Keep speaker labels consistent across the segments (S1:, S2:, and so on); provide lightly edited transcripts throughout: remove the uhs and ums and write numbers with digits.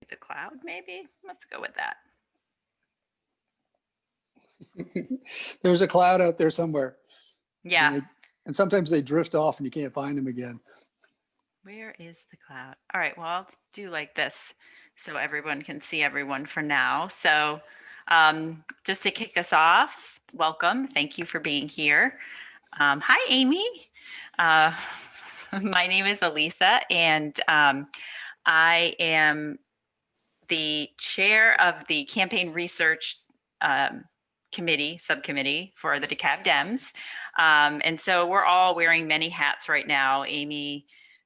S1: the cloud, maybe. Let's go with that.
S2: There's a cloud out there somewhere.
S1: Yeah.
S2: And sometimes they drift off and you can't find them again.
S1: Where is the cloud? All right, well, I'll do like this so everyone can see everyone for now. So just to kick us off, welcome. Thank you for being here. Hi, Amy. My name is Elisa, and I am the chair of the campaign research subcommittee for the DeKalb Dems. And so we're all wearing many hats right now. Amy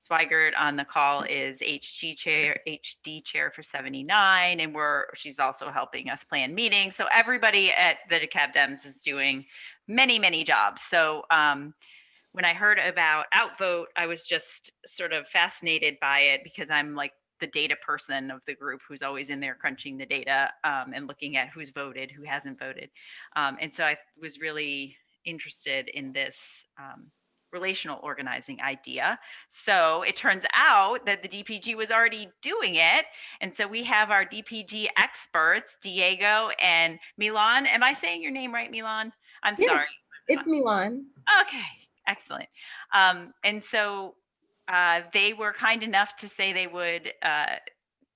S1: Swigert on the call is HD chair for 79, and she's also helping us plan meetings. So everybody at the DeKalb Dems is doing many, many jobs. So when I heard about Outvote, I was just sort of fascinated by it because I'm like the data person of the group who's always in there crunching the data and looking at who's voted, who hasn't voted. And so I was really interested in this relational organizing idea. So it turns out that the DPG was already doing it. And so we have our DPG experts, Diego and Milan. Am I saying your name right, Milan? I'm sorry.
S3: It's Milan.
S1: Okay, excellent. And so they were kind enough to say they would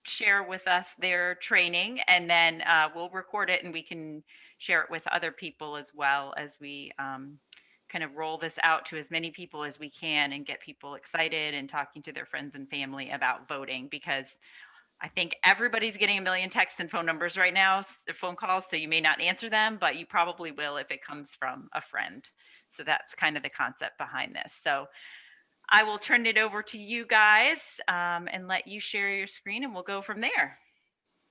S1: share with us their training, and then we'll record it and we can share it with other people as well as we kind of roll this out to as many people as we can and get people excited and talking to their friends and family about voting, because I think everybody's getting a million texts and phone numbers right now, phone calls, so you may not answer them, but you probably will if it comes from a friend. So that's kind of the concept behind this. So I will turn it over to you guys and let you share your screen, and we'll go from there.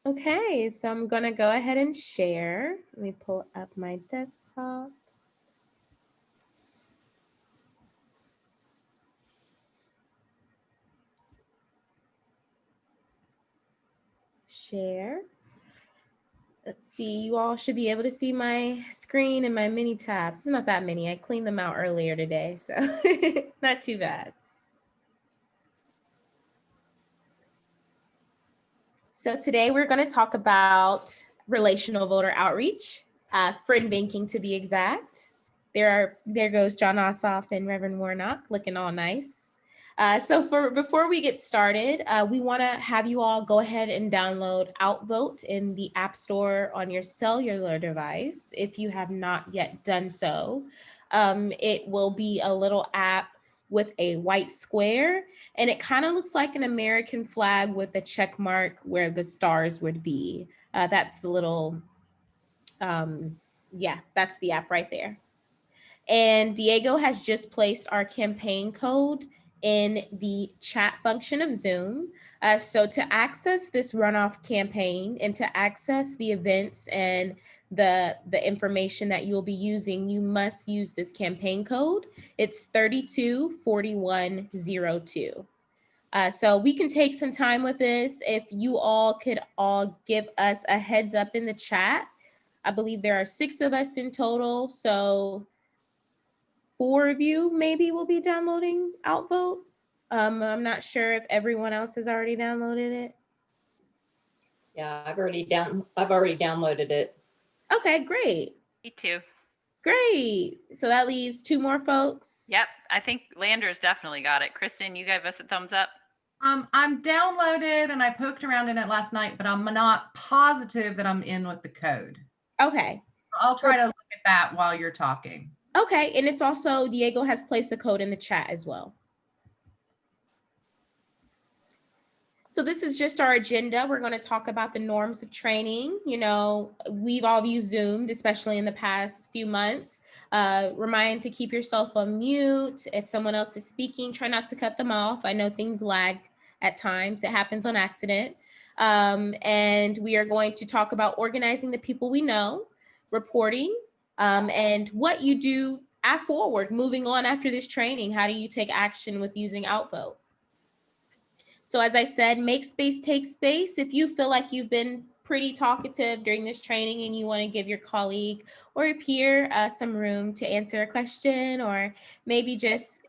S3: Okay, so I'm gonna go ahead and share. Let me pull up my desktop. Share. Let's see, you all should be able to see my screen and my mini tabs. It's not that many. I cleaned them out earlier today, so not too bad. So today we're going to talk about relational voter outreach, friend banking to be exact. There goes John Ossoff and Reverend Warnock looking all nice. So before we get started, we want to have you all go ahead and download Outvote in the App Store on your cellular device if you have not yet done so. It will be a little app with a white square, and it kind of looks like an American flag with a check mark where the stars would be. That's the little, that's the app right there. And Diego has just placed our campaign code in the chat function of Zoom. So to access this runoff campaign and to access the events and the information that you'll be using, you must use this campaign code. It's 324102. So we can take some time with this. If you all could all give us a heads up in the chat. I believe there are 6 of us in total. So 4 of you maybe will be downloading Outvote. I'm not sure if everyone else has already downloaded it.
S4: Yeah, I've already downloaded it.
S3: Okay, great.
S1: Me too.
S3: Great. So that leaves 2 more folks.
S1: Yep, I think Landers definitely got it. Kristen, you gave us a thumbs up.
S5: I'm downloaded and I poked around in it last night, but I'm not positive that I'm in with the code.
S3: Okay.
S5: I'll try to look at that while you're talking.
S3: Okay, and it's also, Diego has placed the code in the chat as well. So this is just our agenda. We're going to talk about the norms of training. You know, we've all used Zoom, especially in the past few months. Remind to keep yourself on mute. If someone else is speaking, try not to cut them off. I know things lag at times. It happens on accident. And we are going to talk about organizing the people we know, reporting, and what you do forward, moving on after this training. How do you take action with using Outvote? So as I said, make space, take space. If you feel like you've been pretty talkative during this training and you want to give your colleague or your peer some room to answer a question, or maybe just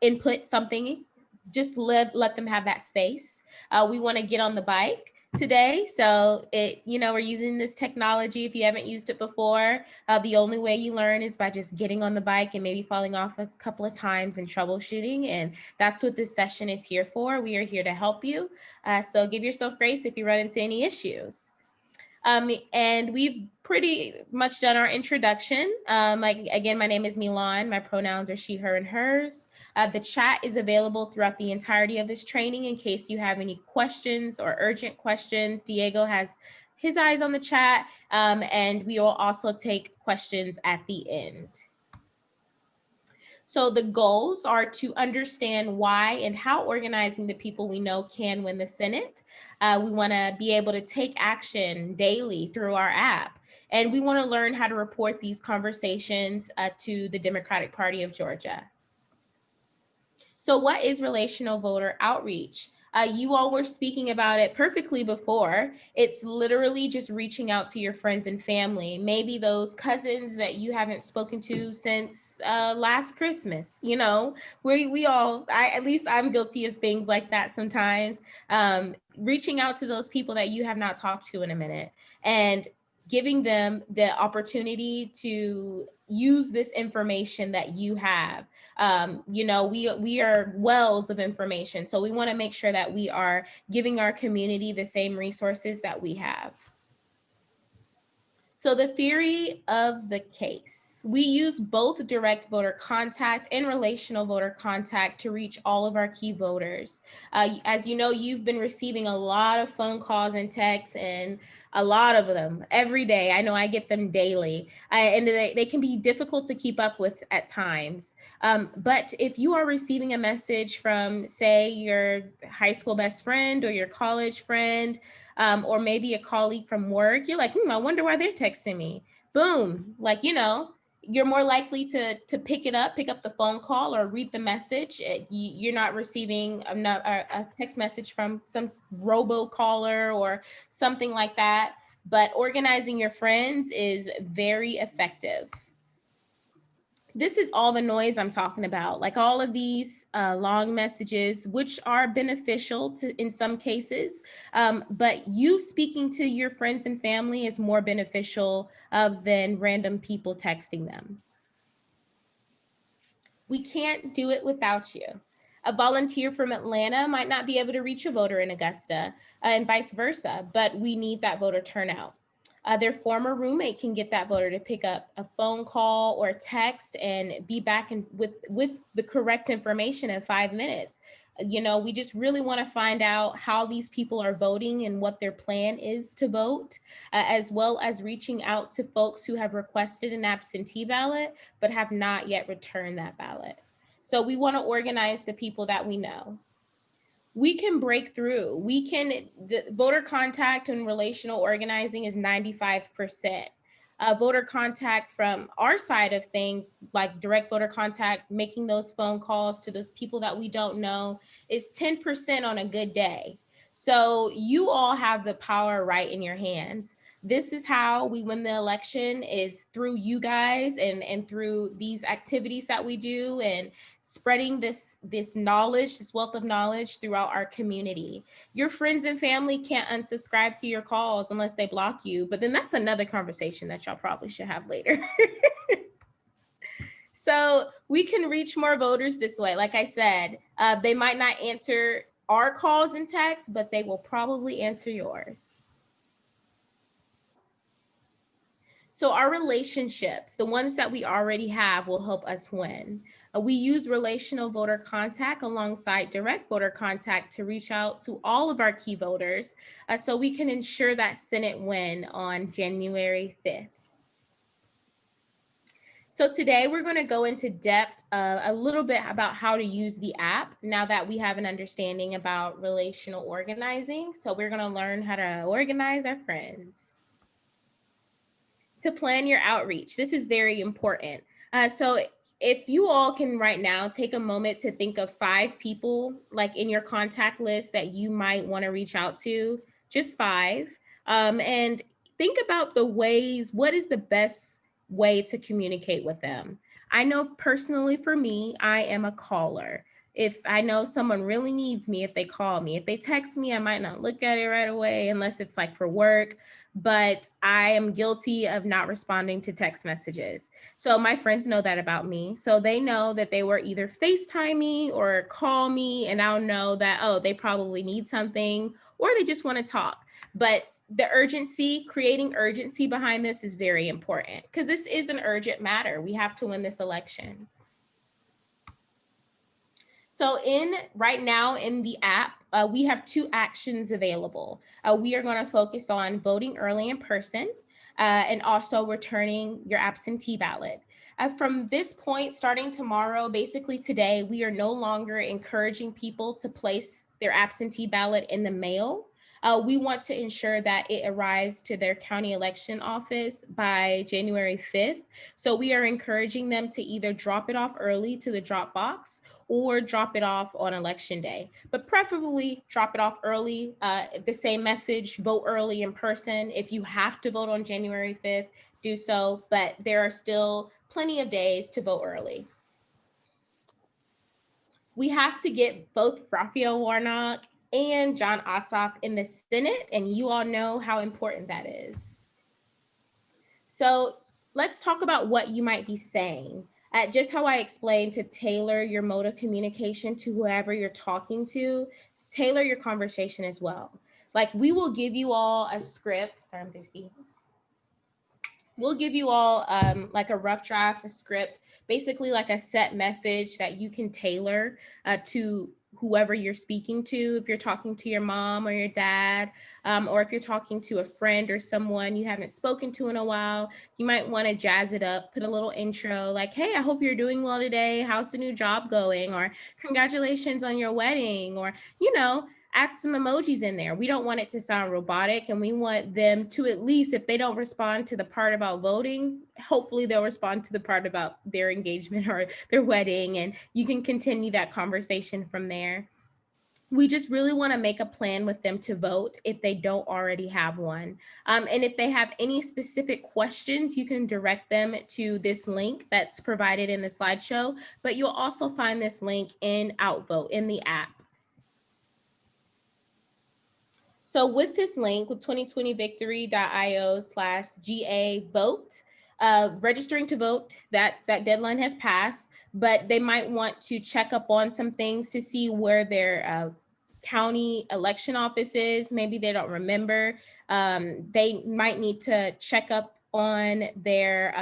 S3: input something, just let them have that space. We want to get on the bike. today. So we're using this technology. If you haven't used it before, the only way you learn is by just getting on the bike and maybe falling off a couple of times and troubleshooting. And that's what this session is here for. We are here to help you. So give yourself grace if you run into any issues. And we've pretty much done our introduction. Again, my name is Milan. My pronouns are she, her, and hers. The chat is available throughout the entirety of this training in case you have any questions or urgent questions. Diego has his eyes on the chat, and we will also take questions at the end. So the goals are to understand why and how organizing the people we know can win the Senate. We want to be able to take action daily through our app. And we want to learn how to report these conversations to the Democratic Party of Georgia. So what is relational voter outreach? You all were speaking about it perfectly before. It's literally just reaching out to your friends and family, maybe those cousins that you haven't spoken to since last Christmas. At least I'm guilty of things like that sometimes. Reaching out to those people that you have not talked to in a minute and giving them the opportunity to use this information that you have. We are wells of information. So we want to make sure that we are giving our community the same resources that we have. So the theory of the case. We use both direct voter contact and relational voter contact to reach all of our key voters. As you know, you've been receiving a lot of phone calls and texts, and a lot of them every day. I know I get them daily, and they can be difficult to keep up with at times. But if you are receiving a message from, say, your high school best friend or your college friend, or maybe a colleague from work, you're like, I wonder why they're texting me. Boom, you're more likely to pick up the phone call or read the message. You're not receiving a text message from some robocaller or something like that. But organizing your friends is very effective. This is all the noise I'm talking about, like all of these long messages, which are beneficial in some cases, but you speaking to your friends and family is more beneficial than random people texting them. We can't do it without you. A volunteer from Atlanta might not be able to reach a voter in Augusta, and vice versa, but we need that voter turnout. Their former roommate can get that voter to pick up a phone call or a text and be back with the correct information in 5 minutes. We just really want to find out how these people are voting and what their plan is to vote, as well as reaching out to folks who have requested an absentee ballot but have not yet returned that ballot. So we want to organize the people that we know. We can break through. The voter contact and relational organizing is 95%. Voter contact from our side of things, like direct voter contact, making those phone calls to those people that we don't know, is 10% on a good day. So you all have the power right in your hands. This is how we win the election, is through you guys and through these activities that we do and spreading this knowledge, this wealth of knowledge throughout our community. Your friends and family can't unsubscribe to your calls unless they block you, but then that's another conversation that y'all probably should have later. So we can reach more voters this way. Like I said, they might not answer our calls and texts, but they will probably answer yours. So our relationships, the ones that we already have, will help us win. We use relational voter contact alongside direct voter contact to reach out to all of our key voters so we can ensure that Senate win on January 5th. So today we're going to go into depth a little bit about how to use the app now that we have an understanding about relational organizing. So we're going to learn how to organize our friends. To plan your outreach, this is very important. So if you all can right now take a moment to think of 5 people like in your contact list that you might want to reach out to, just 5, and think about the ways, what is the best way to communicate with them? I know personally for me, I am a caller. If I know someone really needs me, if they call me, if they text me, I might not look at it right away unless it's like for work, but I am guilty of not responding to text messages. So my friends know that about me. So they know that they were either FaceTime me or call me, and I'll know that, oh, they probably need something or they just want to talk. But the urgency, creating urgency behind this is very important because this is an urgent matter. We have to win this election. So right now in the app, we have 2 actions available. We are going to focus on voting early in person and also returning your absentee ballot. From this point, starting tomorrow, basically today, we are no longer encouraging people to place their absentee ballot in the mail. We want to ensure that it arrives to their county election office by January 5th. So we are encouraging them to either drop it off early to the drop box or drop it off on election day, but preferably drop it off early. The same message, vote early in person. If you have to vote on January 5th, do so, but there are still plenty of days to vote early. We have to get both Raphael Warnock and John Ossoff in the Senate, and you all know how important that is. So let's talk about what you might be saying. Just how I explained to tailor your mode of communication to whoever you're talking to, tailor your conversation as well. Like we will give you all a script. Sorry, I'm thirsty. We'll give you all like a rough draft, a script, basically like a set message that you can tailor to whoever you're speaking to. If you're talking to your mom or your dad, or if you're talking to a friend or someone you haven't spoken to in a while, you might want to jazz it up, put a little intro like, hey, I hope you're doing well today. How's the new job going? Or congratulations on your wedding, or, you know, add some emojis in there. We don't want it to sound robotic, and we want them to, at least if they don't respond to the part about voting, hopefully they'll respond to the part about their engagement or their wedding, and you can continue that conversation from there. We just really want to make a plan with them to vote if they don't already have one. And if they have any specific questions, you can direct them to this link that's provided in the slideshow, but you'll also find this link in OutVote in the app. So with this link, with 2020victory.io/GA vote, registering to vote, that deadline has passed, but they might want to check up on some things to see where their county election office is. Maybe they don't remember. They might need to check up on their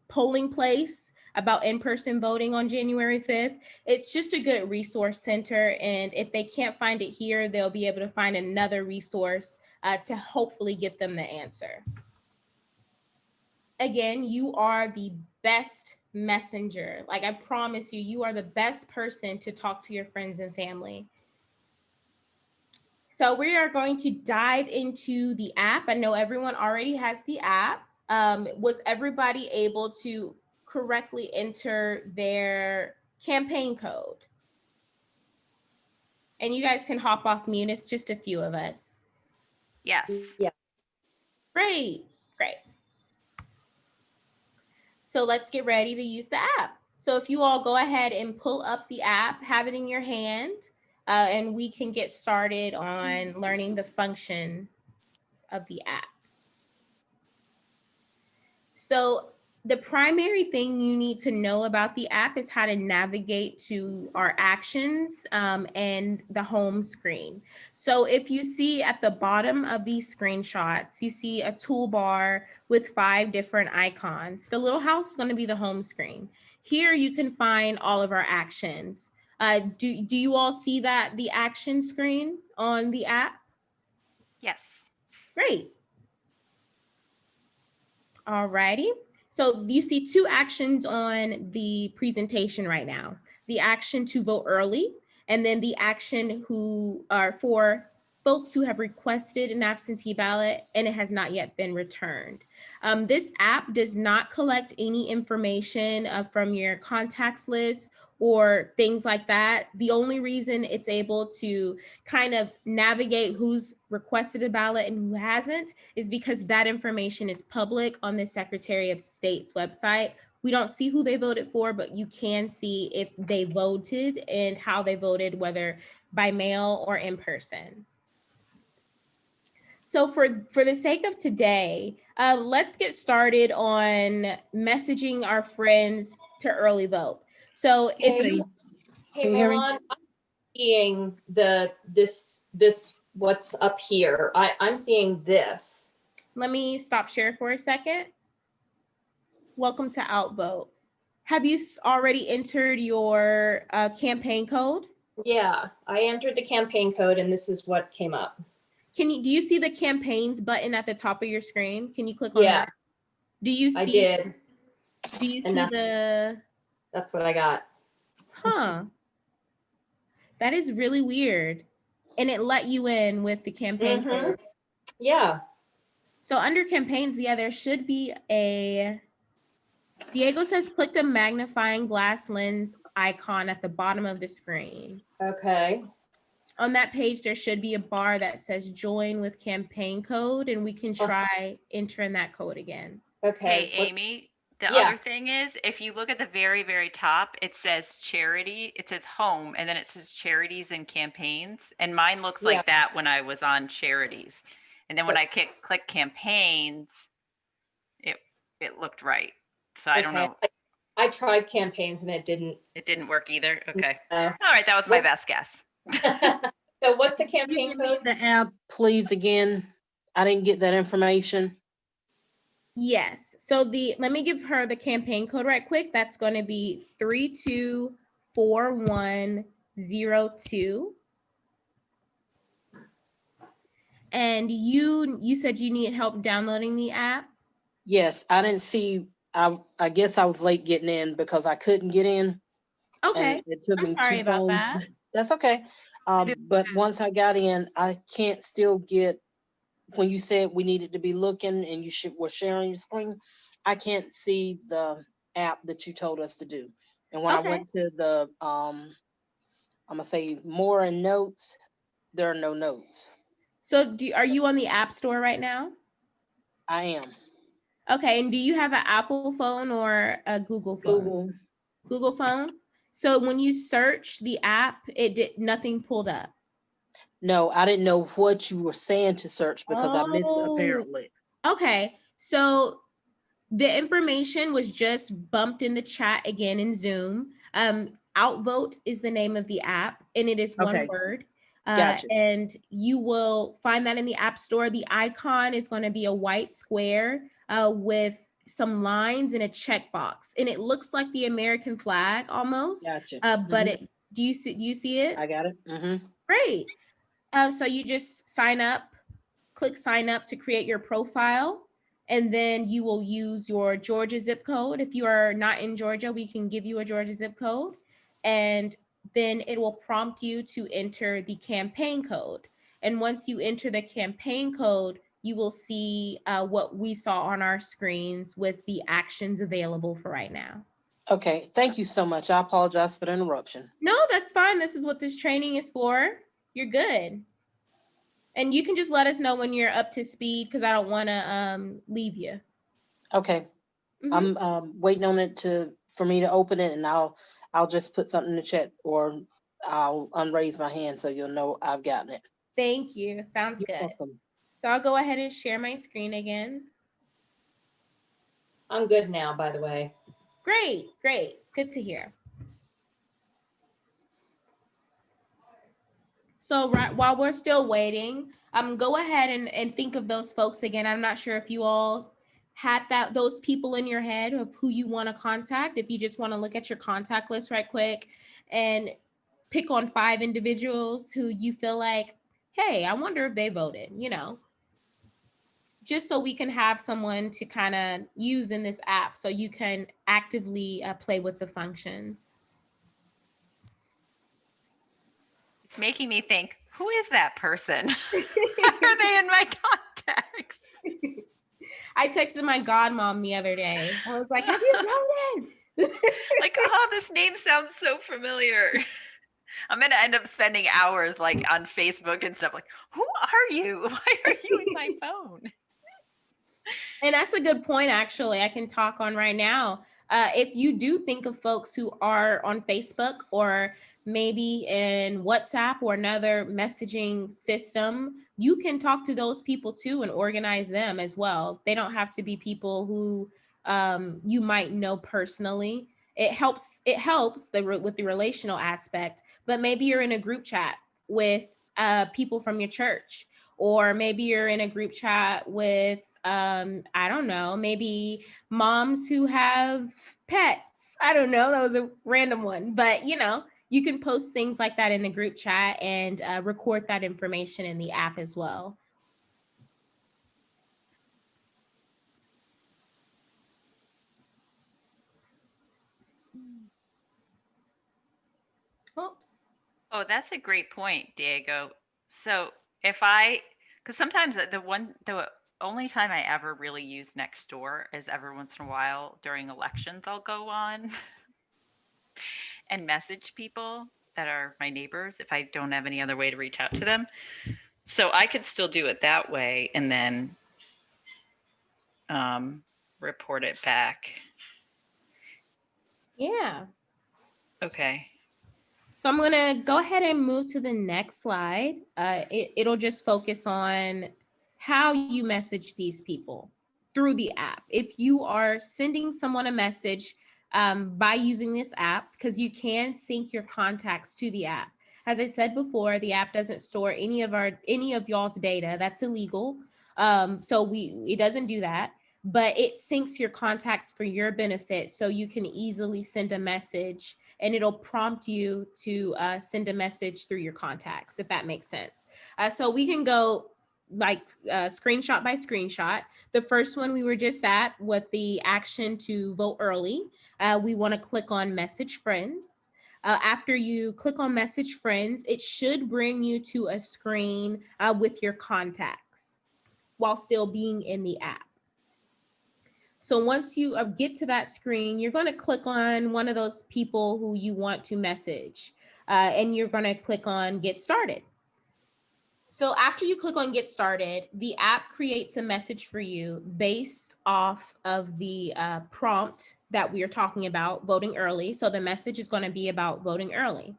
S3: polling place about in-person voting on January 5th. It's just a good resource center. And if they can't find it here, they'll be able to find another resource to hopefully get them the answer. Again, you are the best messenger. Like I promise you, you are the best person to talk to your friends and family. So we are going to dive into the app. I know everyone already has the app. Was everybody able to correctly enter their campaign code? And you guys can hop off mute. It's just a few of us.
S1: Yes.
S4: Yeah.
S3: Great. So let's get ready to use the app. So if you all go ahead and pull up the app, have it in your hand, and we can get started on learning the functions of the app. So the primary thing you need to know about the app is how to navigate to our actions and the home screen. So if you see at the bottom of these screenshots, you see a toolbar with 5 different icons. The little house is going to be the home screen. Here you can find all of our actions. Do you all see that, the action screen on the app?
S1: Yes.
S3: Great. All righty. So you see 2 actions on the presentation right now. The action to vote early, and then the action who are for folks who have requested an absentee ballot and it has not yet been returned. This app does not collect any information from your contacts list or things like that. The only reason it's able to kind of navigate who's requested a ballot and who hasn't is because that information is public on the Secretary of State's website, We don't see who they voted for, but you can see if they voted and how they voted, whether by mail or in person. So for the sake of today, let's get started on messaging our friends to early vote. So if
S4: Hey,
S3: you,
S4: hey,
S6: Can you hear me?
S4: Milan, I'm seeing this what's up here. I'm seeing this.
S3: let me stop share for a second. Welcome to Outvote. Have you already entered your campaign code?
S4: Yeah, I entered the campaign code and this is what came up.
S3: Do you see the campaigns button at the top of your screen? Can you click on
S4: Yeah,
S3: that? Do you see?
S4: I did.
S3: Do you
S4: And
S3: see
S4: that's what I got.
S3: Huh. That is really weird. And it let you in with the campaign
S4: Mhm.
S3: code.
S4: Yeah.
S3: So under campaigns, yeah, there should be Diego says click the magnifying glass lens icon at the bottom of the screen.
S4: Okay.
S3: On that page, there should be a bar that says join with campaign code, and we can try entering that code again.
S4: Okay.
S1: Hey, Amy, the
S4: Yeah.
S1: other thing is if you look at the very, very top, it says charity, it says home, and then it says charities and campaigns. And mine looks
S4: Yeah.
S1: like that when I was on charities. And then when
S4: But-
S1: I click campaigns, it looked right. So I don't
S4: Okay.
S1: know.
S4: I tried campaigns and it didn't.
S1: It didn't work either. Okay.
S4: No.
S1: All right, that was my
S4: What's-
S1: best guess.
S4: So what's the
S6: Can you
S4: campaign
S6: give me
S4: code?
S6: the app, please, again? I didn't get that information.
S3: Yes. So let me give her the campaign code right quick. That's going to be 324102. And you said you need help downloading the app?
S6: Yes, I didn't see, I guess I was late getting in because I couldn't get in.
S3: Okay.
S6: And it took
S3: I'm
S6: me
S3: sorry
S6: two
S3: about
S6: phones.
S3: that.
S6: That's okay. But once I got in, I can't still get, when you said we needed to be looking and were sharing your screen, I can't see the app that you told us to do. And when I
S3: Okay.
S6: went to the, I'm gonna say more in notes, there are no notes.
S3: So are you on the App Store right now?
S6: I am.
S3: Okay. And do you have an Apple phone or a Google phone? Google phone. So when you search the app, nothing pulled up.
S6: No, I didn't know what you were saying to search because I missed it
S3: Oh.
S6: apparently.
S3: Okay. So the information was just bumped in the chat again in Zoom. Outvote is the name of the app, and it is one
S6: Okay.
S3: word.
S6: Gotcha.
S3: And you will find that in the App Store. The icon is going to be a white square with some lines and a checkbox, and it looks like the American flag almost.
S6: Gotcha.
S3: But do you see it?
S6: I got it.
S3: Great. So you just click sign up to create your profile, and then you will use your Georgia zip code. If you are not in Georgia, we can give you a Georgia zip code, and then it will prompt you to enter the campaign code. And once you enter the campaign code, you will see what we saw on our screens with the actions available for right now.
S6: Okay. Thank you so much. I apologize for the interruption.
S3: No, that's fine. This is what this training is for. You're good. And you can just let us know when you're up to speed because I don't want to leave you.
S6: Okay.
S3: Mhm.
S6: I'm waiting on it for me to open it, and I'll just put something in the chat, or I'll unraise my hand so you'll know I've gotten it.
S3: Thank you. Sounds
S6: You're
S3: good.
S6: welcome.
S3: So I'll go ahead and share my screen again.
S4: I'm good now, by the way.
S3: Great, great. Good to hear. So while we're still waiting, go ahead and think of those folks again. I'm not sure if you all had those people in your head of who you want to contact. If you just want to look at your contact list right quick and pick on 5 individuals who you feel like, hey, I wonder if they voted, just so we can have someone to kind of use in this app so you can actively play with the functions.
S1: It's making me think, who is that person? Are they in my contacts?
S3: I texted my godmom the other day. I was like, have you voted?
S1: Like, oh, this name sounds so familiar. I'm gonna end up spending hours like on Facebook and stuff like, who are you? Why are you in my phone?
S3: And that's a good point, actually. I can talk on right now. If you do think of folks who are on Facebook or maybe in WhatsApp or another messaging system, you can talk to those people too and organize them as well. They don't have to be people who you might know personally. It helps with the relational aspect, but maybe you're in a group chat with people from your church, or maybe you're in a group chat with I don't know, maybe moms who have pets. I don't know, that was a random one, but you can post things like that in the group chat and record that information in the app as well. Oops.
S1: Oh, that's a great point, Diego. So because sometimes the only time I ever really use Nextdoor is every once in a while during elections, I'll go on and message people that are my neighbors if I don't have any other way to reach out to them. So I could still do it that way and then report it back.
S3: Yeah.
S1: Okay.
S3: So I'm going to go ahead and move to the next slide. It'll just focus on how you message these people through the app. If you are sending someone a message by using this app, because you can sync your contacts to the app. As I said before, the app doesn't store any of y'all's data. That's illegal. So it doesn't do that, but it syncs your contacts for your benefit, so you can easily send a message and it'll prompt you to send a message through your contacts, if that makes sense. So we can go like screenshot by screenshot. The first one we were just at with the action to vote early. We want to click on message friends. After you click on message friends, it should bring you to a screen with your contacts while still being in the app. So once you get to that screen, you're going to click on one of those people who you want to message, and you're going to click on get started. So after you click on get started, the app creates a message for you based off of the prompt that we are talking about, voting early. So the message is going to be about voting early.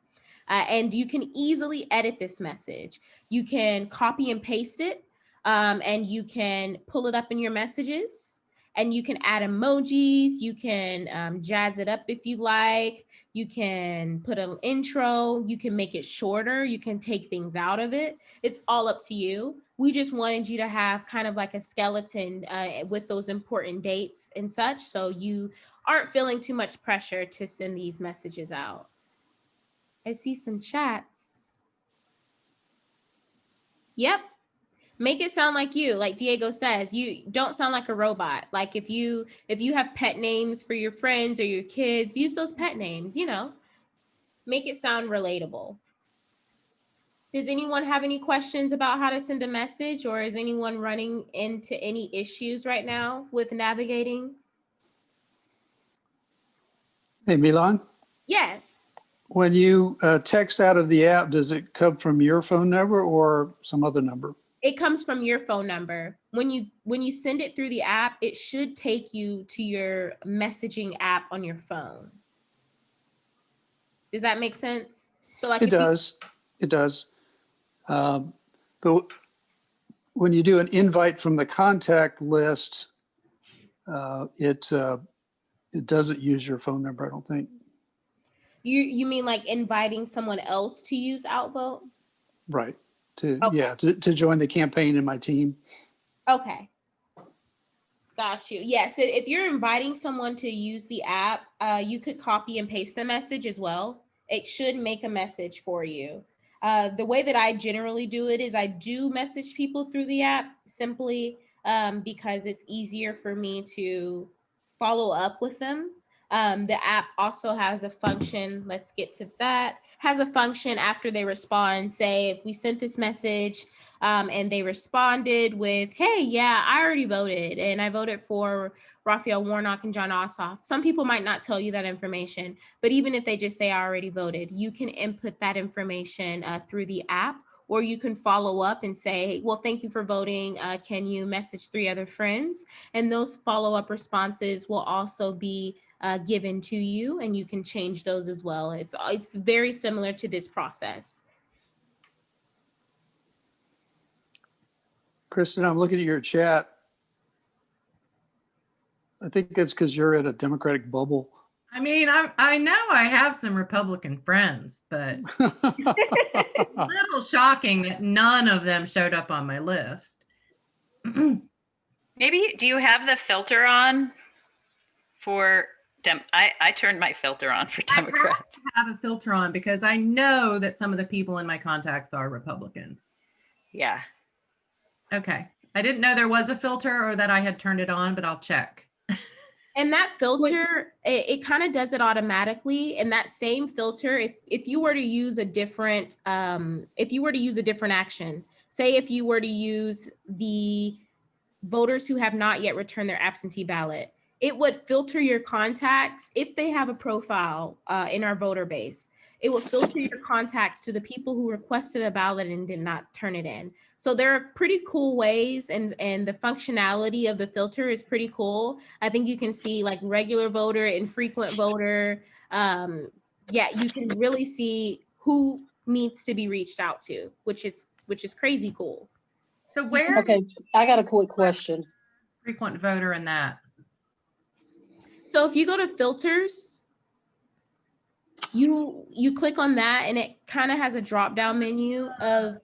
S3: And you can easily edit this message. You can copy and paste it, and you can pull it up in your messages. And you can add emojis, you can jazz it up if you like, you can put an intro, you can make it shorter, you can take things out of it. It's all up to you. We just wanted you to have kind of like a skeleton with those important dates and such, so you aren't feeling too much pressure to send these messages out. I see some chats. Yep. Make it sound like you, like Diego says, you don't sound like a robot. Like if you have pet names for your friends or your kids, use those pet names, make it sound relatable. Does anyone have any questions about how to send a message, or is anyone running into any issues right now with navigating?
S2: Hey, Milan,
S3: Yes.
S2: when you text out of the app, does it come from your phone number or some other number?
S3: It comes from your phone number. When you send it through the app, it should take you to your messaging app on your phone. Does that make sense? So like
S2: It does. It does. But when you do an invite from the contact list, it doesn't use your phone number, I don't think.
S3: You mean like inviting someone else to use Outvote?
S2: Right.
S3: Okay.
S2: To join the campaign in my team.
S3: Okay. Got you. Yes. If you're inviting someone to use the app, you could copy and paste the message as well. It should make a message for you. The way that I generally do it is I do message people through the app simply because it's easier for me to follow up with them. The app also has a function, let's get to that, has a function after they respond. Say if we sent this message and they responded with, hey, yeah, I already voted and I voted for Raphael Warnock and John Ossoff. Some people might not tell you that information, but even if they just say I already voted, you can input that information through the app, or you can follow up and say, well, thank you for voting. Can you message 3 other friends? And those follow-up responses will also be given to you, and you can change those as well. It's very similar to this process.
S2: Kristen, I'm looking at your chat. I think that's because you're in a Democratic bubble.
S5: I mean, I know I have some Republican friends, but a little shocking that none of them showed up on my list.
S1: Maybe, do you have the filter on for I turned my filter on for Democrats.
S5: I have a filter on because I know that some of the people in my contacts are Republicans.
S1: Yeah.
S5: Okay. I didn't know there was a filter or that I had turned it on, but I'll check.
S3: And that filter, it kind of does it automatically. And that same filter, if you were to use a different, action, say if you were to use the voters who have not yet returned their absentee ballot, it would filter your contacts if they have a profile in our voter base. It will filter your contacts to the people who requested a ballot and did not turn it in. So there are pretty cool ways, and the functionality of the filter is pretty cool. I think you can see like regular voter, infrequent voter. Yeah, you can really see who needs to be reached out to, which is crazy cool.
S5: So where
S6: Okay, I got a quick question.
S5: frequent voter in that?
S3: So if you go to filters, you click on that, and it kind of has a drop down menu of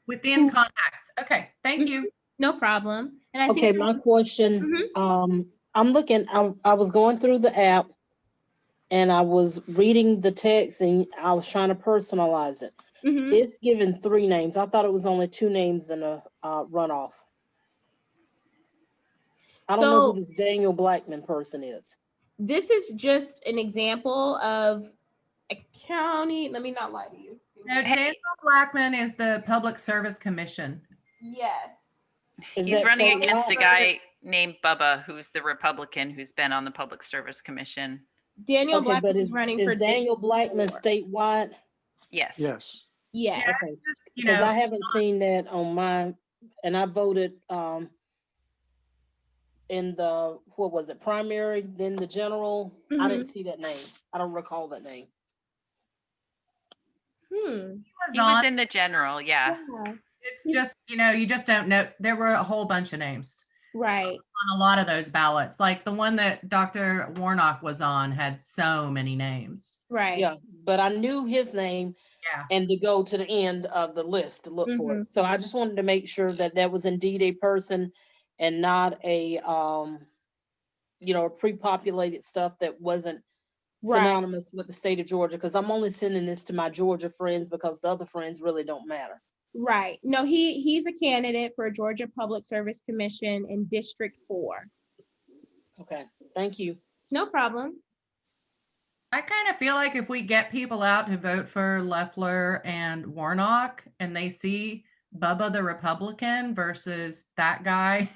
S5: Within contacts. Okay, thank you.
S3: no problem. And I
S6: Okay,
S3: think
S6: my question, I'm looking, I was going through the app and I was reading the text and I was trying to personalize it.
S3: Mhm.
S6: It's given 3 names. I thought it was only 2 names in a runoff. I don't know
S3: So-
S6: who this Daniel Blackman person is.
S3: this is just an example of a county. Let me not lie to you.
S5: No, Daniel Blackman is the Public Service Commission.
S3: Yes.
S6: Is
S1: He's
S6: that
S1: running
S6: spelled
S1: against a
S6: out?
S1: guy named Bubba, who's the Republican who's been on the Public Service Commission.
S3: Daniel
S6: Okay,
S3: Blackman
S6: but
S3: is running
S6: is
S3: for
S6: Daniel
S3: District
S6: Blackman
S3: 4.
S6: statewide?
S1: Yes.
S2: Yes.
S3: Yes.
S5: Yeah.
S6: Okay,
S5: You
S6: because
S5: know,
S6: I haven't seen that on my, and I voted in the, what was it, primary, then the general. I didn't see that name. I don't recall that name.
S5: was
S1: He was
S5: on.
S1: in the general, yeah.
S3: Yeah.
S5: It's just, you just don't know. There were a whole bunch of names
S3: Right.
S5: on a lot of those ballots. Like the one that Dr. Warnock was on had so many names.
S3: Right.
S6: Yeah, but I knew his name
S5: Yeah.
S6: and to go to the end of the list to look for it. So I just wanted to make sure that that was indeed a person and not a, pre-populated stuff that wasn't
S3: Right.
S6: synonymous with the state of Georgia, because I'm only sending this to my Georgia friends because the other friends really don't matter.
S3: Right. No, he's a candidate for Georgia Public Service Commission in District 4.
S6: Okay, thank you.
S3: No problem.
S5: I kind of feel like if we get people out to vote for Loeffler and Warnock and they see Bubba the Republican versus that guy,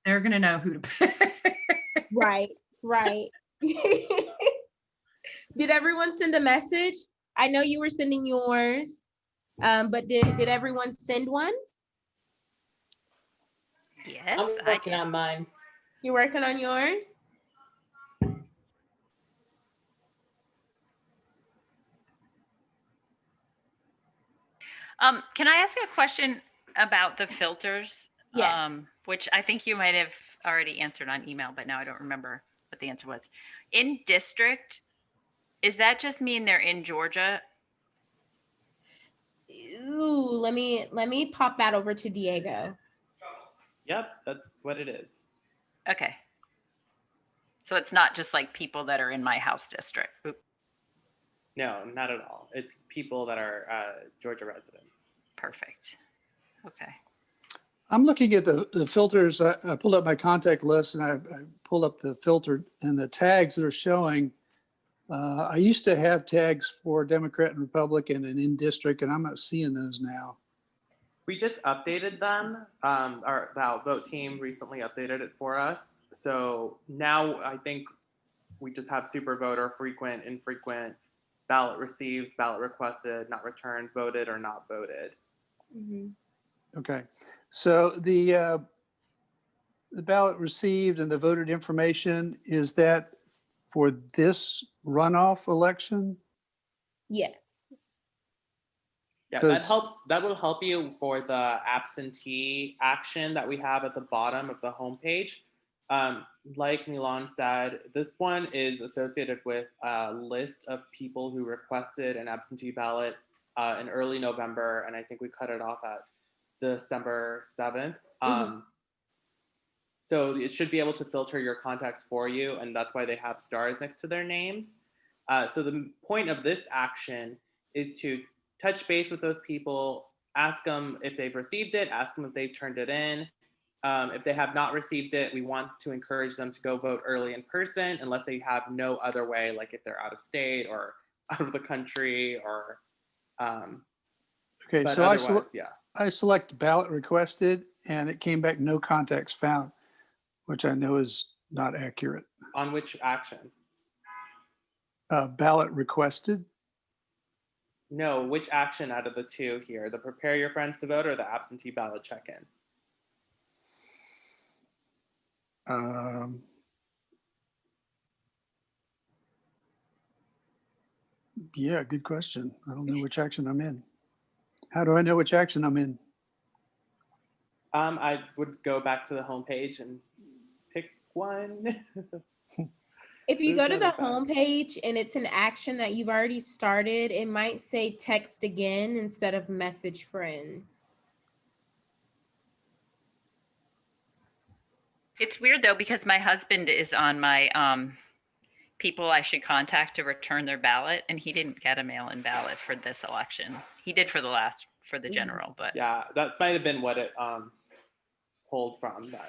S5: they're going to know who to pick.
S3: Right. Right. Did everyone send a message? I know you were sending yours, but did everyone send one?
S1: Yes,
S4: I'm
S1: I
S4: working
S1: did.
S4: on mine.
S3: You're working on yours?
S1: Can I ask a question about the filters?
S3: Yes.
S1: Which I think you might have already answered on email, but now I don't remember what the answer was. In district, does that just mean they're in Georgia?
S3: Ooh, let me pop that over to Diego.
S7: Yep, that's what it is.
S1: Okay. So it's not just like people that are in my house district. Oop,
S7: No, not at all. It's people that are Georgia residents.
S1: perfect. Okay.
S2: I'm looking at the filters. I pulled up my contact list and I pulled up the filter and the tags that are showing. I used to have tags for Democrat and Republican and in district, and I'm not seeing those now.
S7: We just updated them. The Outvote team recently updated it for us. So now I think we just have super voter, frequent, infrequent, ballot received, ballot requested, not returned, voted, or not voted.
S2: Okay, so the ballot received and the voted information, is that for this runoff election?
S3: Yes.
S7: Yeah,
S2: Because-
S7: that will help you for the absentee action that we have at the bottom of the homepage. Like Milan said, this one is associated with a list of people who requested an absentee ballot in early November, and I think we cut it off at December 7th. So it should be able to filter your contacts for you, and that's why they have stars next to their names. So the point of this action is to touch base with those people, ask them if they've received it, ask them if they've turned it in. If they have not received it, we want to encourage them to go vote early in person unless they have no other way, like if they're out of state or out of the country or,
S2: Okay,
S7: but
S2: so
S7: otherwise, yeah.
S2: I select ballot requested and it came back no contacts found, which I know is not accurate.
S7: On which action?
S2: Ballot requested.
S7: No, which action out of the two here? The prepare your friends to vote or the absentee ballot check-in?
S2: Yeah, good question. I don't know which action I'm in. How do I know which action I'm in?
S7: I would go back to the homepage and pick one.
S3: If you
S7: There's
S3: go to
S7: no
S3: the
S7: back.
S3: homepage and it's an action that you've already started, it might say text again instead of message friends.
S1: It's weird though, because my husband is on my people I should contact to return their ballot, and he didn't get a mail-in ballot for this election. He did for the general, but
S7: Yeah, that might have been what it pulled from then.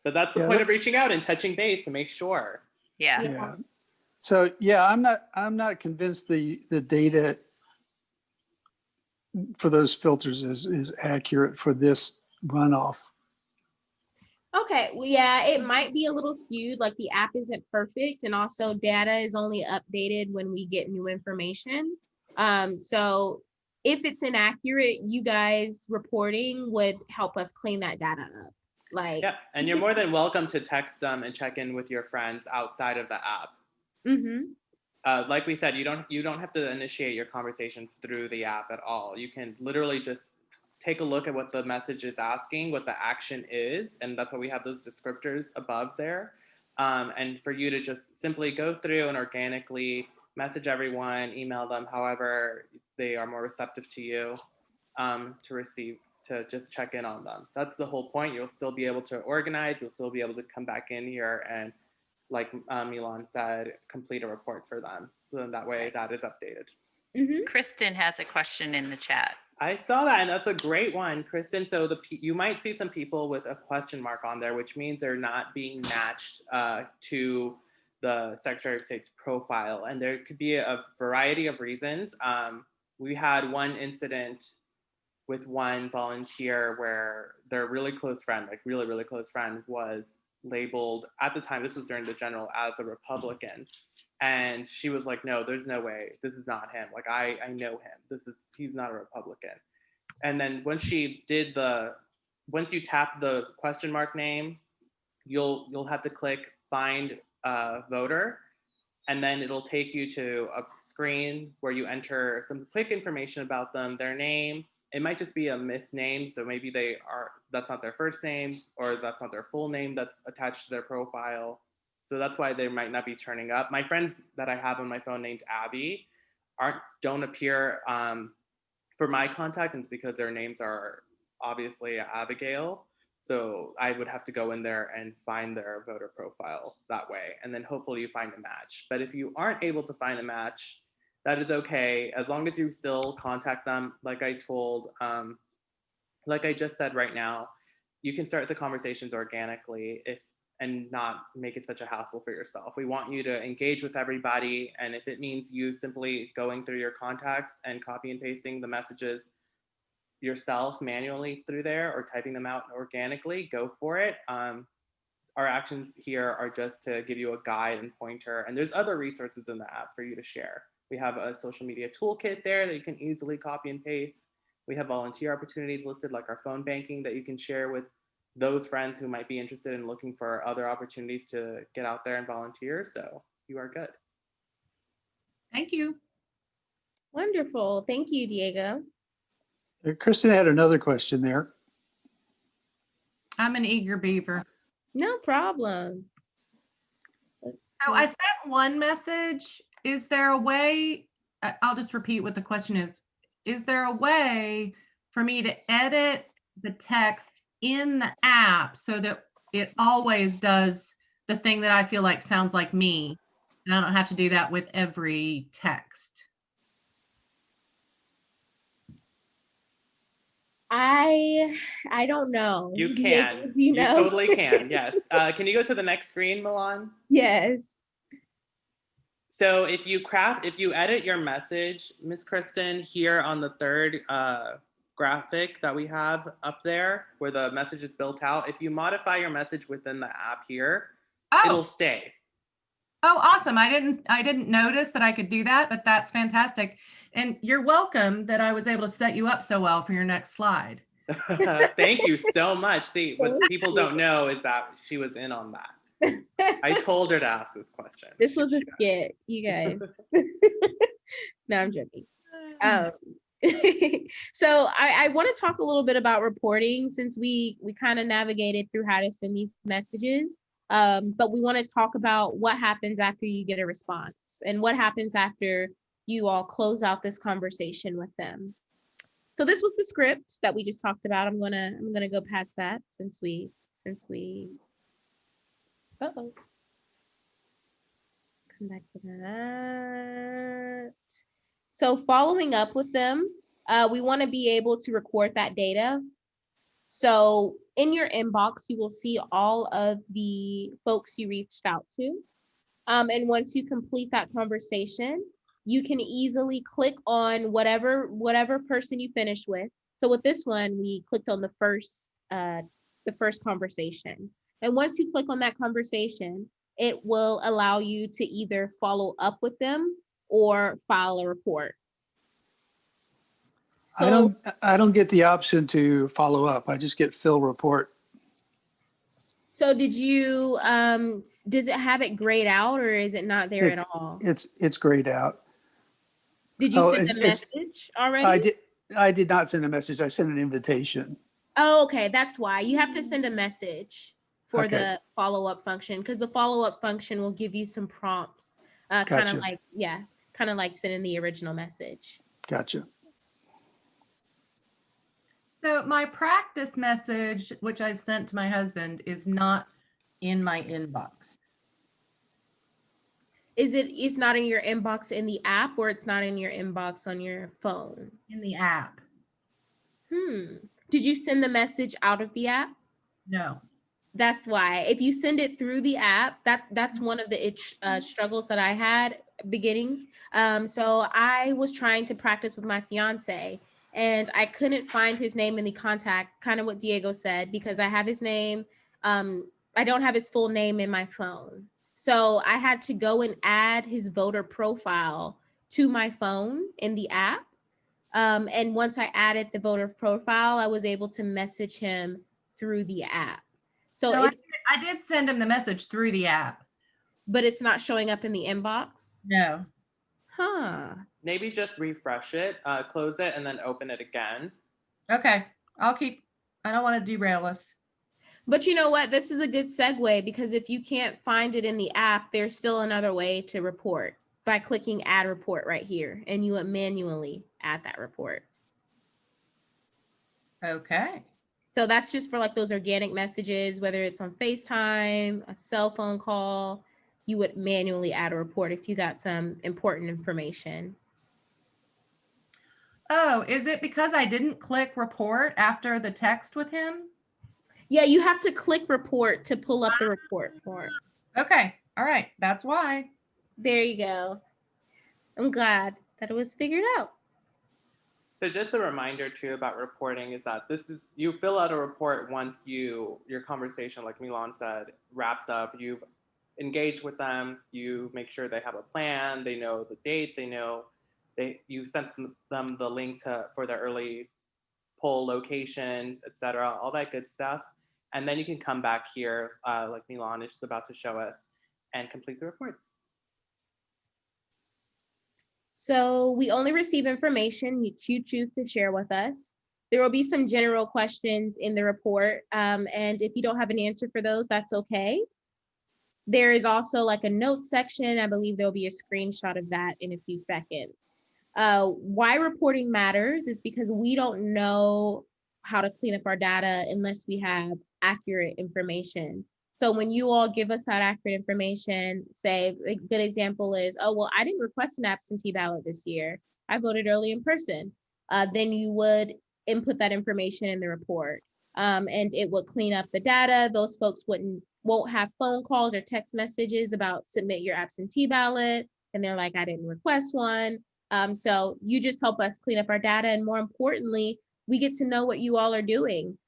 S7: But that's the
S2: Yeah,
S7: point of reaching out and touching base to make sure.
S1: yeah.
S2: Yeah. So yeah, I'm not convinced the data for those filters is accurate for this runoff.
S3: Okay, well, yeah, it might be a little skewed, like the app isn't perfect, and also data is only updated when we get new information. So if it's inaccurate, you guys reporting would help us clean that data up. Like,
S7: Yeah, and you're more than welcome to text them and check in with your friends outside of the app. Like we said, you don't have to initiate your conversations through the app at all. You can literally just take a look at what the message is asking, what the action is, and that's why we have those descriptors above there. And for you to just simply go through and organically message everyone, email them, however they are more receptive to you, to just check in on them. That's the whole point. You'll still be able to organize. You'll still be able to come back in here and, like Milan said, complete a report for them. So then that way that is updated.
S1: Kristen has a question in the chat.
S7: I saw that, and that's a great one, Kristen. So you might see some people with a question mark on there, which means they're not being matched to the Secretary of State's profile, and there could be a variety of reasons. We had one incident with one volunteer where their really close friend, like really, really close friend, was labeled at the time, this was during the general, as a Republican. And she was like, no, there's no way. This is not him. Like, I know him. He's not a Republican. And then once you tap the question mark name, you'll have to click find voter. And then it'll take you to a screen where you enter some quick information about them, their name. It might just be a misname. So maybe that's not their first name, or that's not their full name that's attached to their profile. So that's why they might not be turning up. My friends that I have on my phone named Abby don't appear for my contact, and it's because their names are obviously Abigail. So I would have to go in there and find their voter profile that way. And then hopefully you find a match. But if you aren't able to find a match, that is okay. As long as you still contact them, like I just said right now, you can start the conversations organically and not make it such a hassle for yourself. We want you to engage with everybody. And if it means you simply going through your contacts and copy and pasting the messages yourself manually through there or typing them out organically, go for it. Our actions here are just to give you a guide and pointer. And there's other resources in the app for you to share. We have a social media toolkit there that you can easily copy and paste. We have volunteer opportunities listed, like our phone banking, that you can share with those friends who might be interested in looking for other opportunities to get out there and volunteer. So you are good.
S5: Thank you.
S3: Wonderful. Thank you, Diego.
S2: Kristen had another question there.
S5: I'm an eager beaver.
S3: No problem. Let's
S5: So I
S3: see.
S5: sent one message. Is there a way, I'll just repeat what the question is. Is there a way for me to edit the text in the app so that it always does the thing that I feel like sounds like me? And I don't have to do that with every text.
S3: I don't know.
S7: You
S3: Diego,
S7: can.
S3: do you
S7: You
S3: know?
S7: totally can. Yes. Can you go to the next screen, Milan?
S3: Yes.
S7: So if you edit your message, Miss Kristen, here on the third graphic that we have up there where the message is built out, if you modify your message within the app here, it'll stay.
S5: Oh, awesome. I didn't notice that I could do that, but that's fantastic. And you're welcome that I was able to set you up so well for your next slide.
S7: Thank you so much. See, what people don't know is that she was in on that. I told her to ask this question.
S3: This was a skit, you guys. No, I'm joking. So I want to talk a little bit about reporting since we kind of navigated through how to send these messages. But we want to talk about what happens after you get a response and what happens after you all close out this conversation with them. So this was the script that we just talked about. I'm gonna go past that since we come back to that. So following up with them, we want to be able to record that data. So in your inbox, you will see all of the folks you reached out to. And once you complete that conversation, you can easily click on whatever person you finish with. So with this one, we clicked on the first conversation. And once you click on that conversation, it will allow you to either follow up with them or file a report. So
S2: I don't get the option to follow up. I just get fill report.
S3: So did you, does it have it grayed out or is it not there at all?
S2: It's grayed out.
S3: Did you send a message already?
S2: I did not send a message. I sent an invitation.
S3: Oh, okay. That's why you have to send a message for the follow-up function because the follow-up function will give you some prompts, kind of like sending the original message.
S2: Gotcha.
S5: So my practice message, which I sent to my husband, is not in my inbox.
S3: It's not in your inbox in the app or it's not in your inbox on your phone?
S5: In the app.
S3: Did you send the message out of the app?
S5: No.
S3: That's why. If you send it through the app, that's one of the struggles that I had beginning. So I was trying to practice with my fiance and I couldn't find his name in the contact, kind of what Diego said, because I have his name. I don't have his full name in my phone. So I had to go and add his voter profile to my phone in the app. And once I added the voter profile, I was able to message him through the app. So
S5: I did send him the message through the app.
S3: But it's not showing up in the inbox?
S5: No.
S3: Huh.
S7: Maybe just refresh it, close it, and then open it again.
S5: Okay. I don't want to derail us.
S3: But you know what? This is a good segue because if you can't find it in the app, there's still another way to report by clicking add report right here. And you would manually add that report.
S5: Okay.
S3: So that's just for like those organic messages, whether it's on FaceTime, a cell phone call, you would manually add a report if you got some important information.
S5: Oh, is it because I didn't click report after the text with him?
S3: Yeah, you have to click report to pull up the report form.
S5: Okay. All right. That's why.
S3: There you go. I'm glad that it was figured out.
S7: So just a reminder too about reporting is that you fill out a report once your conversation, like Milan said, wraps up. You've engaged with them. You make sure they have a plan. They know the dates. You sent them the link for the early poll location, etc., all that good stuff. And then you can come back here, like Milan is about to show us, and complete the reports.
S3: So we only receive information which you choose to share with us. There will be some general questions in the report. And if you don't have an answer for those, that's okay. There is also like a notes section. I believe there'll be a screenshot of that in a few seconds. Why reporting matters is because we don't know how to clean up our data unless we have accurate information. So when you all give us that accurate information, say a good example is, oh, well, I didn't request an absentee ballot this year. I voted early in person. Then you would input that information in the report. And it would clean up the data. Those folks won't have phone calls or text messages about submit your absentee ballot. And they're like, I didn't request one. So you just help us clean up our data. And more importantly, we get to know what you all are doing.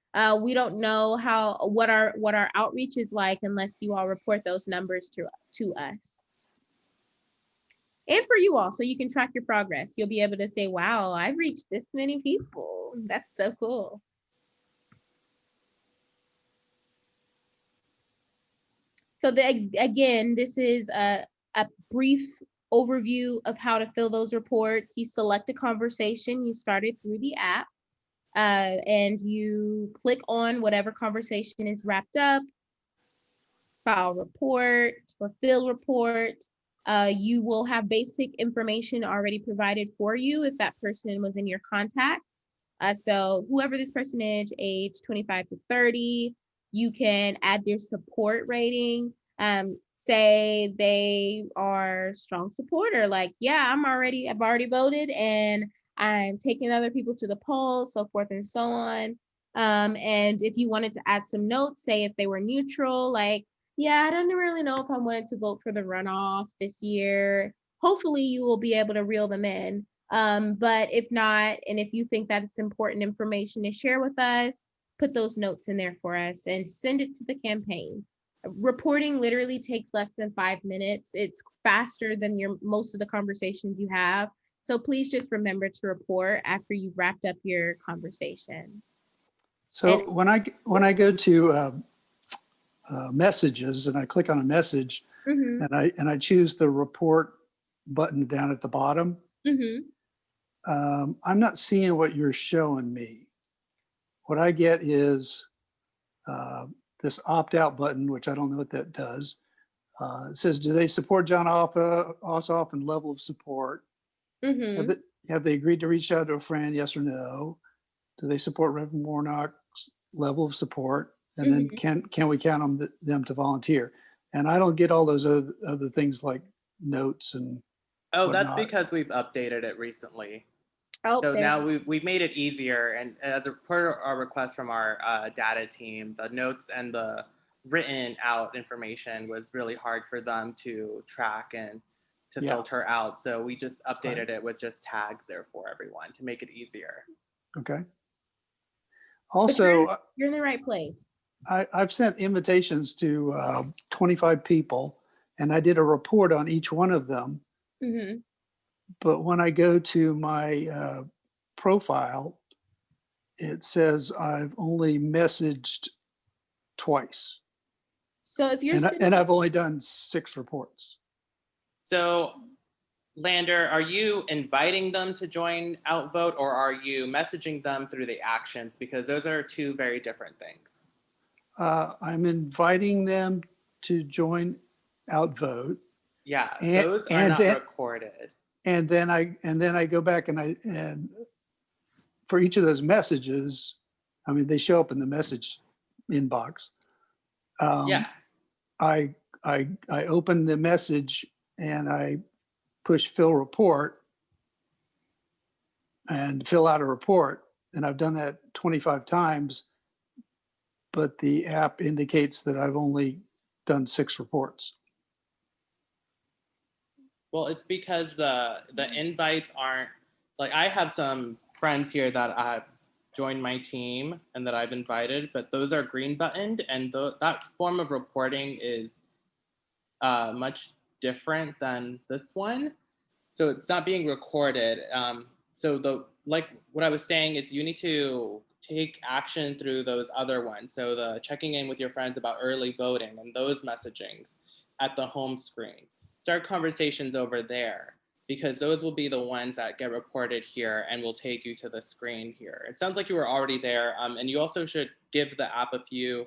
S3: We don't know what our outreach is like unless you all report those numbers to us. And for you all, so you can track your progress. You'll be able to say, wow, I've reached this many people. That's so cool. So again, this is a brief overview of how to fill those reports. You select a conversation you started through the app, and you click on whatever conversation is wrapped up, file report or fill report. You will have basic information already provided for you if that person was in your contacts. So whoever this person is, age 25 to 30, you can add their support rating. Say they are strong supporter, like, yeah, I've already voted and I'm taking other people to the polls, so forth and so on. And if you wanted to add some notes, say if they were neutral, like, yeah, I don't really know if I wanted to vote for the runoff this year. Hopefully you will be able to reel them in. But if not, and if you think that it's important information to share with us, put those notes in there for us and send it to the campaign. Reporting literally takes less than 5 minutes. It's faster than most of the conversations you have. So please just remember to report after you've wrapped up your conversation.
S2: So when I go to messages and I click on a message,
S3: Mm-hmm.
S2: and I choose the report button down at the bottom,
S3: Mm-hmm.
S2: I'm not seeing what you're showing me. What I get is this opt-out button, which I don't know what that does. It says, do they support John Ossoff and level of support?
S3: Mm-hmm.
S2: Have they agreed to reach out to a friend, yes or no? Do they support Reverend Warnock's level of support? And then can we count on them to volunteer? And I don't get all those other things like notes and
S7: Oh,
S2: whatnot.
S7: that's because we've updated it recently.
S3: Oh,
S7: So now we've made it easier, and as a per our request from our data team, the notes and the written out information was really hard for them to track and to filter out. So we just updated it with just tags there for everyone to make it easier.
S2: Okay. Also,
S3: you're in the right place.
S2: I've sent invitations to 25 people, and I did a report on each one of them.
S3: Mm-hmm.
S2: But when I go to my profile, it says I've only messaged twice.
S3: So if you're
S2: and I've only done 6 reports.
S7: So, Lander, are you inviting them to join Outvote, or are you messaging them through the actions? Because those are 2 very different things.
S2: I'm inviting them to join Outvote.
S7: Yeah, those are not recorded.
S2: And then I go back and for each of those messages, I mean, they show up in the message inbox. I open the message and I push fill report and fill out a report. And I've done that 25 times, but the app indicates that I've only done 6 reports.
S7: Well, it's because the invites aren't, like, I have some friends here that have joined my team and that I've invited, but those are green buttoned, and that form of reporting is much different than this one. So it's not being recorded. So like what I was saying is you need to take action through those other ones. So the checking in with your friends about early voting and those messagings at the home screen. Start conversations over there, because those will be the ones that get reported here and will take you to the screen here. It sounds like you were already there, and you also should give the app a few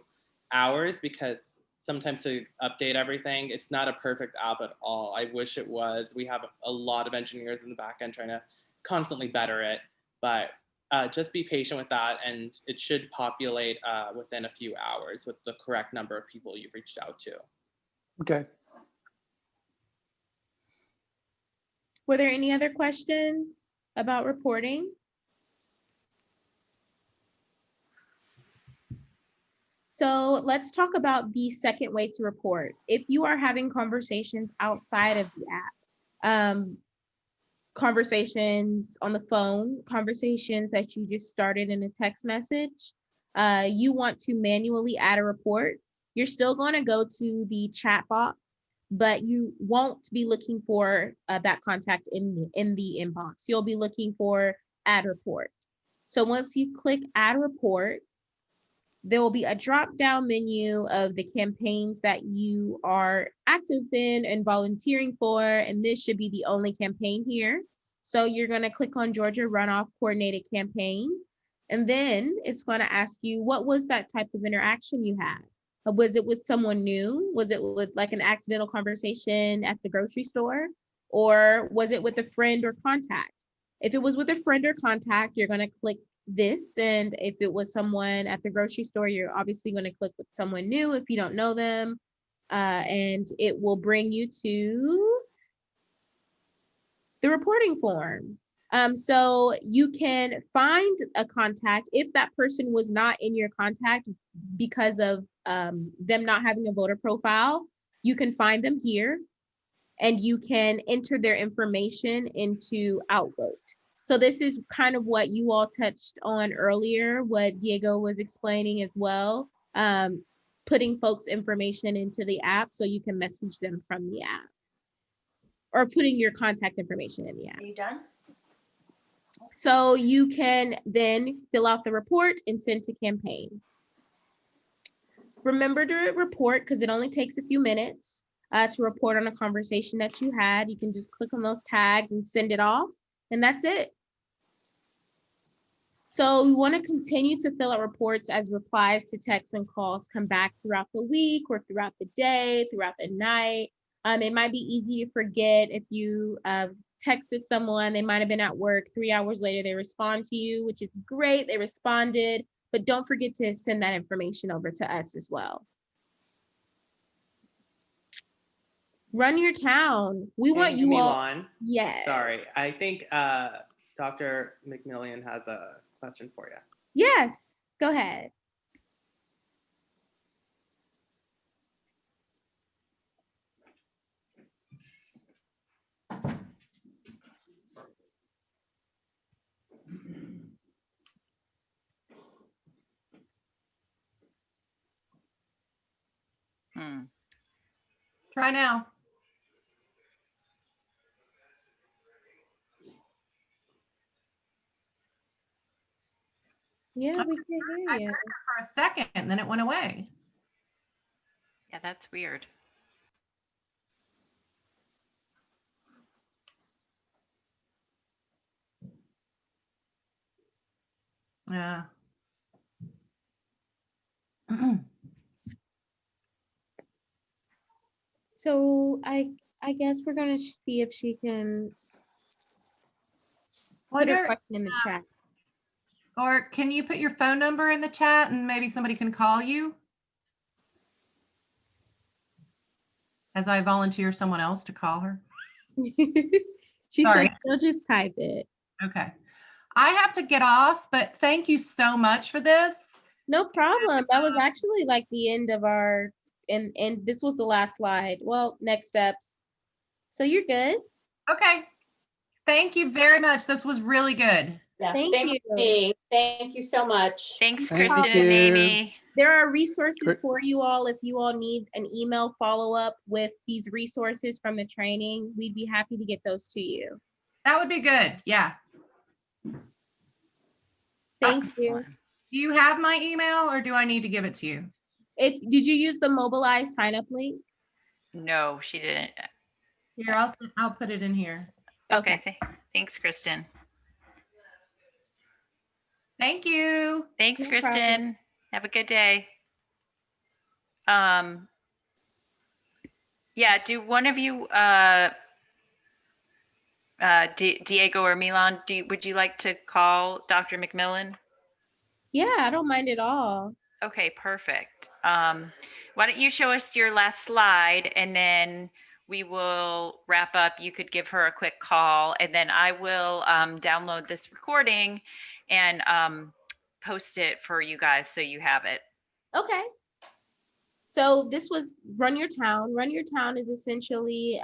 S7: hours, because sometimes to update everything, it's not a perfect app at all. I wish it was. We have a lot of engineers in the back end trying to constantly better it, but just be patient with that, and it should populate within a few hours with the correct number of people you've reached out to.
S2: Okay.
S3: Were there any other questions about reporting? So let's talk about the second way to report. If you are having conversations outside of the app, conversations on the phone, conversations that you just started in a text message, you want to manually add a report, you're still going to go to the chat box, but you won't be looking for that contact in the inbox. You'll be looking for add report. So once you click add report, there will be a drop-down menu of the campaigns that you are active in and volunteering for, and this should be the only campaign here. So you're going to click on Georgia Runoff Coordinated Campaign, and then it's going to ask you, what was that type of interaction you had? Was it with someone new? Was it with like an accidental conversation at the grocery store? Or was it with a friend or contact? If it was with a friend or contact, you're going to click this. And if it was someone at the grocery store, you're obviously going to click with someone new if you don't know them. And it will bring you to the reporting form. So you can find a contact if that person was not in your contact because of them not having a voter profile. You can find them here and you can enter their information into OutVote. So this is kind of what you all touched on earlier, what Diego was explaining as well, putting folks' information into the app so you can message them from the app, or putting your contact information in the app.
S8: Are you done?
S3: So you can then fill out the report and send to campaign. Remember to report, because it only takes a few minutes to report on a conversation that you had. You can just click on those tags and send it off, and that's it. So we want to continue to fill out reports as replies to texts and calls come back throughout the week or throughout the day, throughout the night. It might be easy to forget if you texted someone, they might have been at work, 3 hours later, they respond to you, which is great, they responded, but don't forget to send that information over to us as well. Run your town. We want you all.
S7: Milan,
S3: Yes.
S7: sorry, I think Dr. McMillian has a question for you.
S3: Yes, go ahead.
S5: Try now.
S3: Yeah, we can
S5: I
S3: hear you.
S5: heard her for a second, and then it went away.
S1: Yeah, that's weird.
S5: Yeah.
S3: So I guess we're gonna see if she can put her
S5: Wonder,
S3: question in the chat.
S5: or can you put your phone number in the chat and maybe somebody can call you? As I volunteer someone else to call her.
S3: She
S5: Sorry.
S3: said she'll just type it.
S5: Okay. I have to get off, but thank you so much for this.
S3: No problem. That was actually like the end of our, and this was the last slide. Well, next steps. So you're good.
S5: Okay. Thank you very much. This was really good.
S4: Yeah,
S3: Thank
S4: same
S3: you.
S4: with me. Thank you so much.
S1: Thanks,
S2: Thank
S1: Kristen
S2: you.
S1: and Amy.
S3: There are resources
S2: Great.
S3: for you all if you all need an email follow-up with these resources from the training. We'd be happy to get those to you.
S5: That would be good. Yeah.
S3: Thank you.
S1: Excellent.
S5: Do you have my email or do I need to give it to you?
S3: Did you use the Mobilize sign up link?
S1: No, she didn't.
S5: Here, I'll put it in here.
S1: Okay. Thanks, Kristen.
S5: Thank you.
S1: Thanks,
S3: No
S1: Kristen.
S3: problem.
S1: Have a good day. Yeah, do one of you, Diego or Milan, would you like to call Dr. McMillan?
S3: Yeah, I don't mind at all.
S1: Okay, perfect. Why don't you show us your last slide and then we will wrap up. You could give her a quick call and then I will download this recording and post it for you guys so you have it.
S3: Okay. So this was Run Your Town. Run Your Town is essentially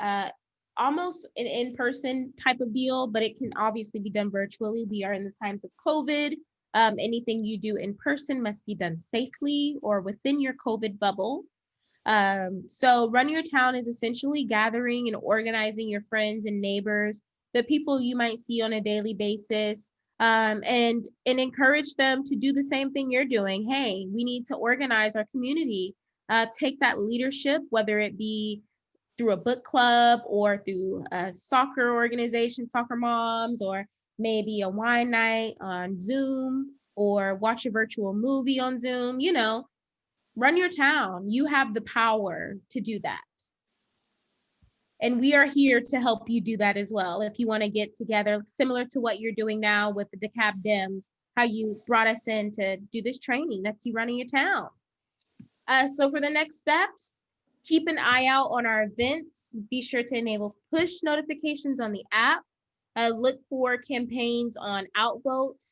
S3: almost an in-person type of deal, but it can obviously be done virtually. We are in the times of COVID. Anything you do in person must be done safely or within your COVID bubble. So Run Your Town is essentially gathering and organizing your friends and neighbors, the people you might see on a daily basis, and encourage them to do the same thing you're doing. Hey, we need to organize our community. Take that leadership, whether it be through a book club or through a soccer organization, soccer moms, or maybe a wine night on Zoom or watch a virtual movie on Zoom. Run your town. You have the power to do that. And we are here to help you do that as well. If you want to get together, similar to what you're doing now with the DeKalb Dems, how you brought us in to do this training, that's you running your town. So for the next steps, keep an eye out on our events. Be sure to enable push notifications on the app. Look for campaigns on Outvote.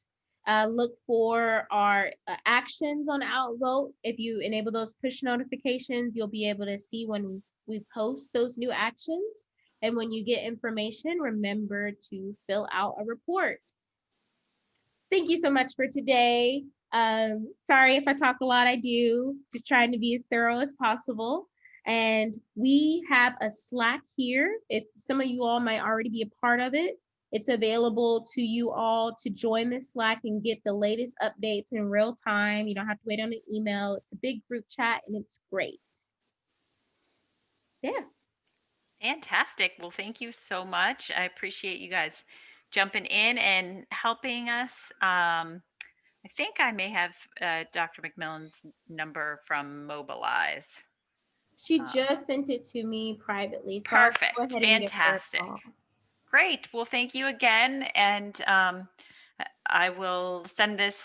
S3: Look for our actions on Outvote. If you enable those push notifications, you'll be able to see when we post those new actions. And when you get information, remember to fill out a report. Thank you so much for today. Sorry if I talk a lot, I do. Just trying to be as thorough as possible. And we have a Slack here. If some of you all might already be a part of it, it's available to you all to join this Slack and get the latest updates in real time. You don't have to wait on an email. It's a big group chat and it's great. Yeah.
S1: Fantastic. Well, thank you so much. I appreciate you guys jumping in and helping us. I think I may have Dr. McMillan's number from Mobilize.
S3: She just sent it to me privately. So
S1: Perfect.
S3: I'll go ahead and
S1: Fantastic.
S3: give her a call.
S1: Great. Well, thank you again. And I will send this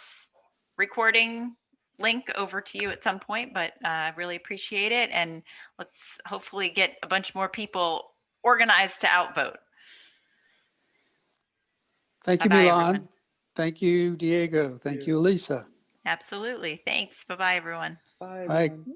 S1: recording link over to you at some point, but I really appreciate it. And let's hopefully get a bunch more people organized to outvote.
S2: Thank you,
S1: Bye-bye,
S2: Milan.
S1: everyone.
S2: Thank you, Diego. Thank you, Elisa.
S1: Absolutely. Thanks. Bye-bye, everyone.
S7: Bye.
S2: Bye.
S7: Everyone.